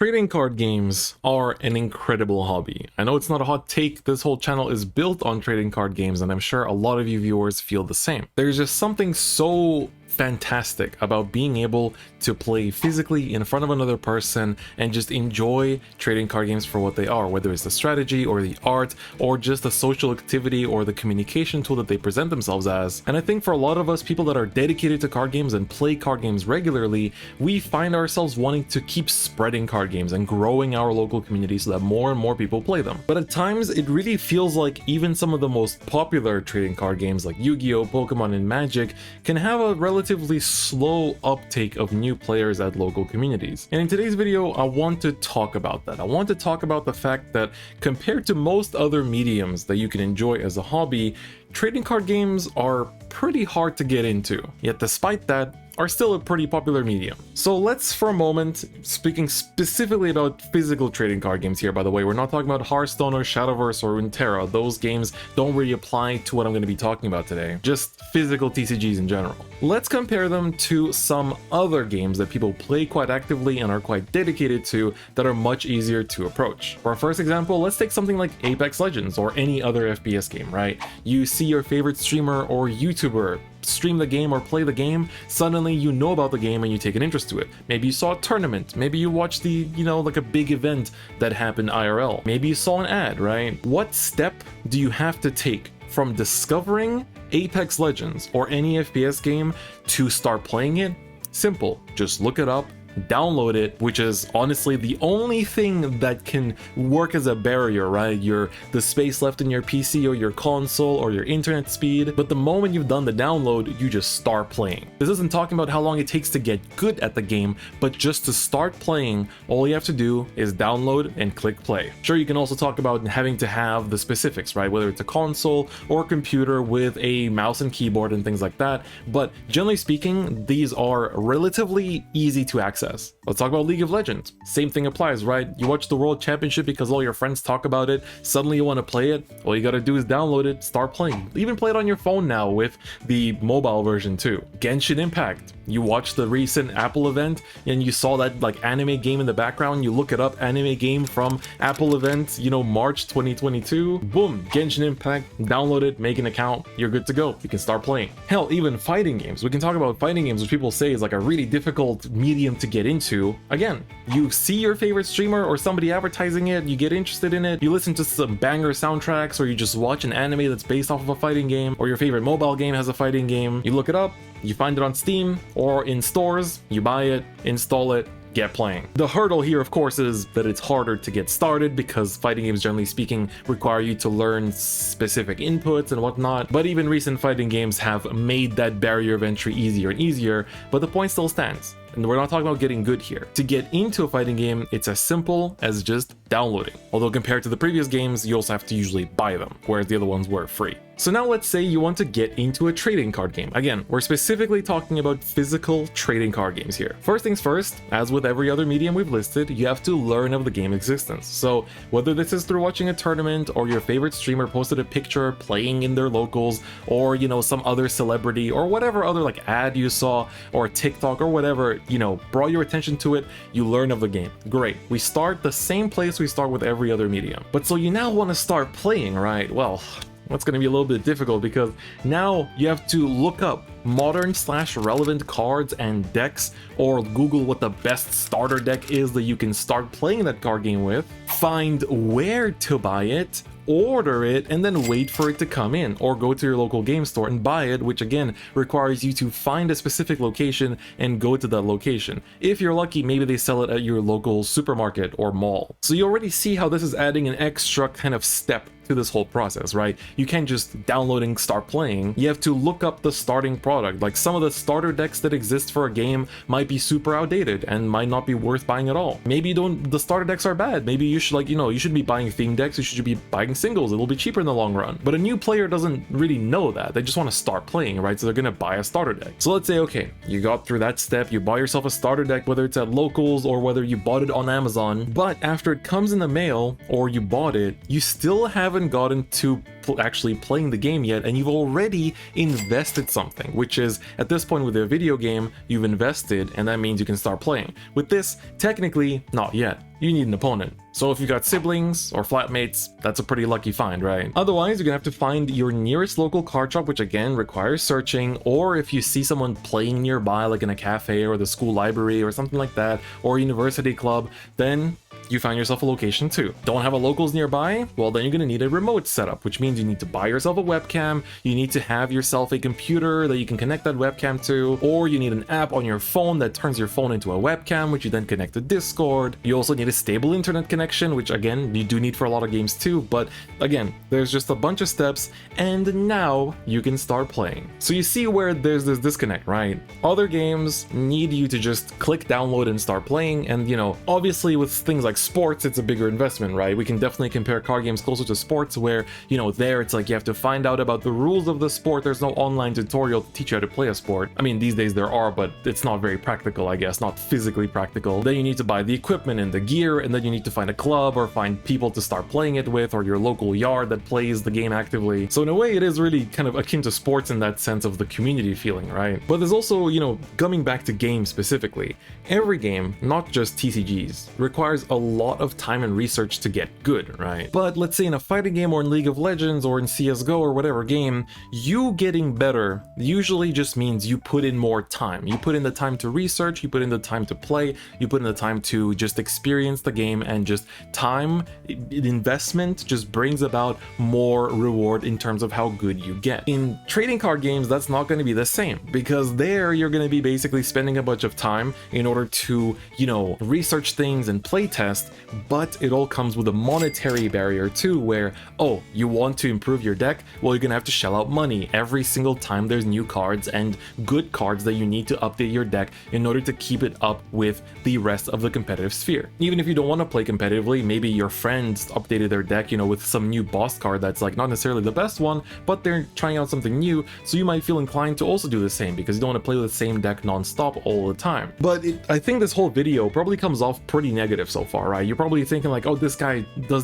Trading card games are an incredible hobby. I know it's not a hot take, this whole channel is built on trading card games and I'm sure a lot of you viewers feel the same. There's just something so fantastic about being able to play physically in front of another person and just enjoy trading card games for what they are, whether it's the strategy or the art or just the social activity or the communication tool that they present themselves as. And I think for a lot of us, people that are dedicated to card games and play card games regularly, we find ourselves wanting to keep spreading card games and growing our local community so that more and more people play them. But at times it really feels like even some of the most popular trading card games like Yu-Gi-Oh, Pokemon, and Magic can have a relatively slow uptake of new players at local communities. And in today's video, I want to talk about that. I want to talk about the fact that compared to most other mediums that you can enjoy as a hobby, trading card games are pretty hard to get into. Yet despite that, are still a pretty popular medium. So let's for a moment, speaking specifically about physical trading card games here, by the way, we're not talking about Hearthstone or Shadowverse or Runeterra. Those games don't really apply to what I'm going to be talking about today, just physical TCGs in general. Let's compare them to some other games that people play quite actively and are quite dedicated to that are much easier to approach. For our first example, let's take something like Apex Legends or any other FPS game, right? You see your favorite streamer or YouTuber stream the game or play the game, suddenly you know about the game and you take an interest to it. Maybe you saw a tournament, maybe you watched the, like a big event that happened IRL. Maybe you saw an ad, right? What step do you have to take from discovering Apex Legends or any FPS game to start playing it? Simple, just look it up, download it, which is honestly the only thing that can work as a barrier, right? The space left in your PC or your console or your internet speed. But the moment you've done the download, you just start playing. This isn't talking about how long it takes to get good at the game, but just to start playing, all you have to do is download and click play. Sure, you can also talk about having to have the specifics, right? Whether it's a console or a computer with a mouse and keyboard and things like that. But generally speaking, these are relatively easy to access. Let's talk about League of Legends. Same thing applies, right? You watch the World Championship because all your friends talk about it, suddenly you want to play it, all you gotta do is download it, start playing. Even play it on your phone now with the mobile version too. Genshin Impact. You watch the recent Apple event and you saw that like anime game in the background, you look it up, anime game from Apple event, March 2022, boom, Genshin Impact, download it, make an account, you're good to go, you can start playing. Hell, even fighting games. We can talk about fighting games, which people say is like a really difficult medium to get into. Again, you see your favorite streamer or somebody advertising it, you get interested in it, you listen to some banger soundtracks, or you just watch an anime that's based off of a fighting game, or your favorite mobile game has a fighting game, you look it up, you find it on Steam or in stores, you buy it, install it, get playing. The hurdle here, of course, is that it's harder to get started because fighting games, generally speaking, require you to learn specific inputs and whatnot. But even recent fighting games have made that barrier of entry easier and easier, but the point still stands. And we're not talking about getting good here. To get into a fighting game, it's as simple as just downloading. Although compared to the previous games, you also have to usually buy them, whereas the other ones were free. So now let's say you want to get into a trading card game. Again, we're specifically talking about physical trading card games here. First things first, as with every other medium we've listed, you have to learn of the game's existence. So whether this is through watching a tournament or your favorite streamer posted a picture playing in their locals, or some other celebrity or whatever other like ad you saw or TikTok or whatever, brought your attention to it, you learn of the game. Great. We start the same place we start with every other medium. But so you now want to start playing, right? Well, that's going to be a little bit difficult because now you have to look up modern/relevant cards and decks, or Google what the best starter deck is that you can start playing that card game with, find where to buy it, order it, and then wait for it to come in, or go to your local game store and buy it, which again requires you to find a specific location and go to that location. If you're lucky, maybe they sell it at your local supermarket or mall. So you already see how this is adding an extra kind of step to this whole process, right? You can't just download and start playing. You have to look up the starting product. Like some of the starter decks that exist for a game might be super outdated and might not be worth buying at all. Maybe the starter decks are bad. Maybe you should you should be buying theme decks, you should be buying singles, it'll be cheaper in the long run. But a new player doesn't really know that. They just want to start playing, right? So they're gonna buy a starter deck. So let's say, okay, you got through that step, you buy yourself a starter deck, whether it's at locals or whether you bought it on Amazon, but after it comes in the mail or you bought it, you still haven't gotten to actually playing the game yet, and you've already invested something, which is, at this point with a video game, you've invested, and that means you can start playing. With this, technically, not yet. You need an opponent. So if you got siblings or flatmates, that's a pretty lucky find, right? Otherwise, you're gonna have to find your nearest local card shop, which again requires searching, or if you see someone playing nearby, like in a cafe or the school library or something like that, or a university club, then you find yourself a location too. Don't have a locals nearby? Well, then you're gonna need a remote setup, which means you need to buy yourself a webcam, you need to have yourself a computer that you can connect that webcam to, or you need an app on your phone that turns your phone into a webcam, which you then connect to Discord. You also need a stable internet connection, which again, you do need for a lot of games too, but again, there's just a bunch of steps, and now you can start playing. So you see where there's this disconnect, right? Other games need you to just click download and start playing, and you know, obviously with things like sports, it's a bigger investment, right? We can definitely compare card games closer to sports where, you know, there it's like you have to find out about the rules of the sport. There's no online tutorial to teach you how to play a sport. I mean, these days there are, but it's not very practical, I guess, not physically practical. Then you need to buy the equipment and the gear, and then you need to find a club or find people to start playing it with, or your local yard that plays the game actively. So in a way, it is really kind of akin to sports in that sense of the community feeling, right? But there's also, you know, coming back to games specifically, every game, not just TCGs, requires a lot of time and research to get good, right? But let's say in a fighting game or in League of Legends or in CSGO or whatever game, you getting better usually just means you put in more time. You put in the time to research, you put in the time to play, you put in the time to just experience the game, and just time investment just brings about more reward in terms of how good you get. In trading card games, that's not going to be the same, because there you're going to be basically spending a bunch of time in order to, you know, research things and play test, but it all comes with a monetary barrier too, where, oh, you want to improve your deck? Well, you're gonna have to shell out money every single time there's new cards and good cards that you need to update your deck in order to keep it up with the rest of the competitive sphere. Even if you don't want to play competitively, maybe your friends updated their deck, you know, with some new boss card that's like not necessarily the best one, but they're trying out something new, so you might feel inclined to also do the same because you don't want to play with the same deck non-stop all the time. But I think this whole video probably comes off pretty negative so far, right? You're probably thinking like, oh, does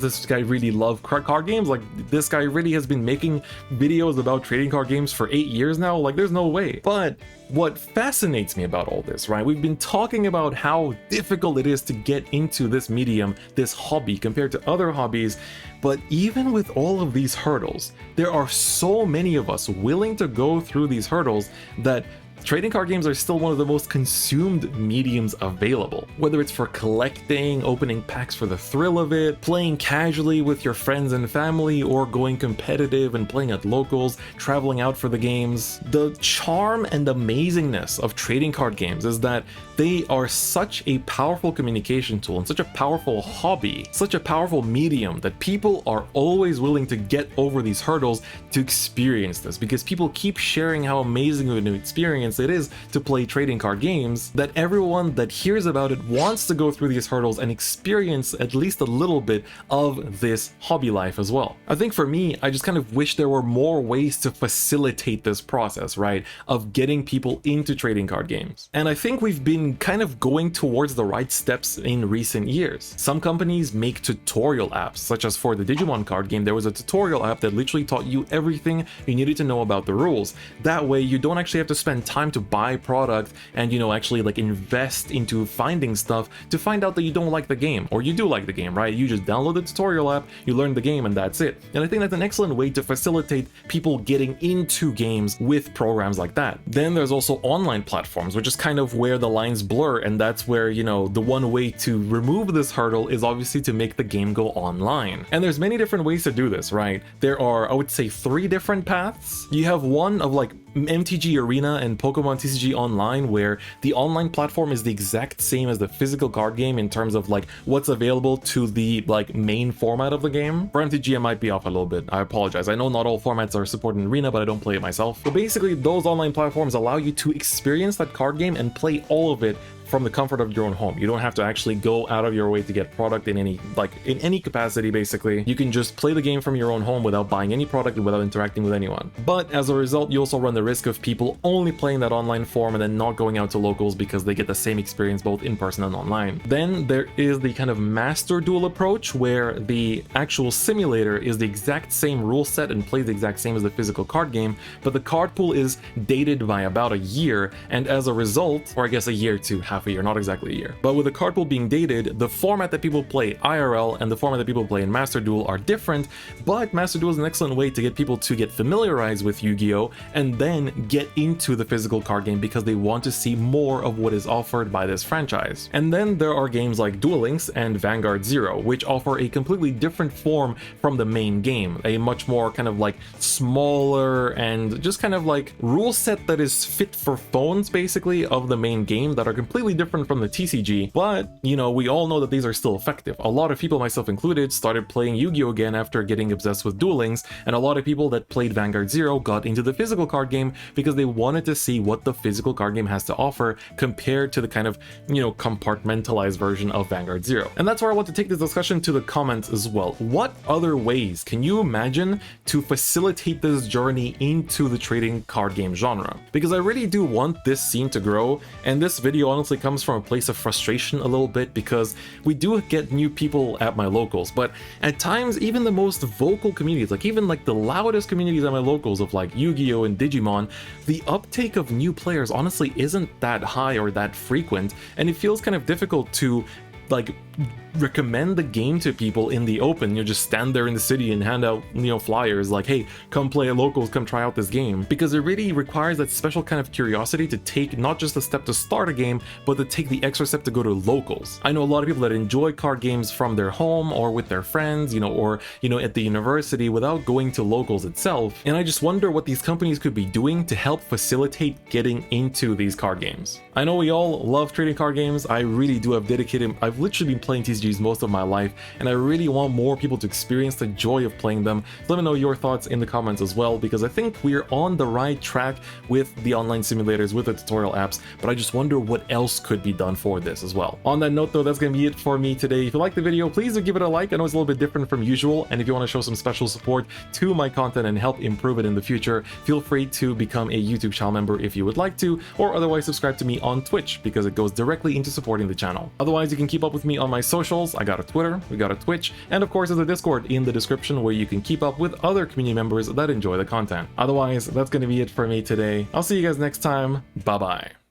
this guy really love card games? Like, this guy really has been making videos about trading card games for 8 years now? Like, there's no way. But what fascinates me about all this, right? We've been talking about how difficult it is to get into this medium, this hobby, compared to other hobbies. But even with all of these hurdles, there are so many of us willing to go through these hurdles that trading card games are still one of the most consumed mediums available. Whether it's for collecting, opening packs for the thrill of it, playing casually with your friends and family, or going competitive and playing at locals, traveling out for the games. The charm and amazingness of trading card games is that they are such a powerful communication tool and such a powerful hobby, such a powerful medium that people are always willing to get over these hurdles to experience this, because people keep sharing how amazing of an experience it is to play trading card games, that everyone that hears about it wants to go through these hurdles and experience at least a little bit of this hobby life as well. I think for me, I just kind of wish there were more ways to facilitate this process, right, of getting people into trading card games. And I think we've been kind of going towards the right steps in recent years. Some companies make tutorial apps, such as for the Digimon card game, there was a tutorial app that literally taught you everything you needed to know about the rules. That way you don't actually have to spend time to buy product and, you know, actually like invest into finding stuff to find out that you don't like the game, or you do like the game, right? You just download the tutorial app, you learn the game, and that's it. And I think that's an excellent way to facilitate people getting into games with programs like that. Then there's also online platforms, which is kind of where the lines blur, and that's where, you know, the one way to remove this hurdle is obviously to make the game go online. And there's many different ways to do this, right? There are, I would say, 3 different paths. You have one of like MTG Arena and Pokemon TCG Online, where the online platform is the exact same as the physical card game in terms of like what's available to the like main format of the game. For MTG, I might be off a little bit. I apologize. I know not all formats are supported in Arena, but I don't play it myself. But basically, those online platforms allow you to experience that card game and play all of it from the comfort of your own home. You don't have to actually go out of your way to get product in any capacity. Basically, you can just play the game from your own home without buying any product and without interacting with anyone. But as a result, you also run the risk of people only playing that online form and then not going out to locals because they get the same experience both in person and online. Then there is the kind of master duel approach, where the actual simulator is the exact same rule set and plays the exact same as the physical card game, but the card pool is dated by about a year, and as a result, or I guess a year to half a year, not exactly a year, but with the card pool being dated, the format that people play IRL and the format that people play in Master Duel are different. But Master Duel is an excellent way to get people to get familiarized with Yu-Gi-Oh! And then get into the physical card game because they want to see more of what is offered by this franchise. And then there are games like Duel Links and Vanguard Zero, which offer a completely different form from the main game, a much more kind of like smaller and just kind of like rule set that is fit for phones basically of the main game, that are completely different from the TCG. But you know, we all know that these are still effective. A lot of people, myself included, started playing Yu-Gi-Oh! Again after getting obsessed with Duel Links, and a lot of people that played Vanguard Zero got into the physical card game because they wanted to see what the physical card game has to offer compared to the kind of, you know, compartmentalized version of Vanguard Zero. And that's where I want to take this discussion to the comments as well. What other ways can you imagine to facilitate this journey into the trading card game genre? Because I really do want this scene to grow, and this video honestly comes from a place of frustration a little bit, because we do get new people at my locals, but at times even the most vocal communities, like even like the loudest communities at my locals of like Yu-Gi-Oh! And Digimon, the uptake of new players honestly isn't that high or that frequent, and it feels kind of difficult to like recommend the game to people in the open. You just stand there in the city and hand out, you know, flyers like, hey, come play at locals, come try out this game, because it really requires that special kind of curiosity to take not just the step to start a game, but to take the extra step to go to locals. I know a lot of people that enjoy card games from their home or with their friends, you know, or, you know, at the university without going to locals itself, and I just wonder what these companies could be doing to help facilitate getting into these card games. I know we all love trading card games. I really do. I've literally been playing TCGs most of my life, and I really want more people to experience the joy of playing them. Let me know your thoughts in the comments as well, because I think we're on the right track with the online simulators, with the tutorial apps, but I just wonder what else could be done for this as well. On that note though, that's gonna be it for me today. If you like the video, please do give it a like. I know it's a little bit different from usual, and if you want to show some special support to my content and help improve it in the future, feel free to become a YouTube channel member if you would like to, or otherwise subscribe to me on Twitch, because it goes directly into supporting the channel. Otherwise, you can keep up with me on my socials. I got a Twitter, we got a Twitch, and of course there's a Discord in the description where you can keep up with other community members that enjoy the content. Otherwise, that's going to be it for me today. I'll see you guys next time. Bye bye.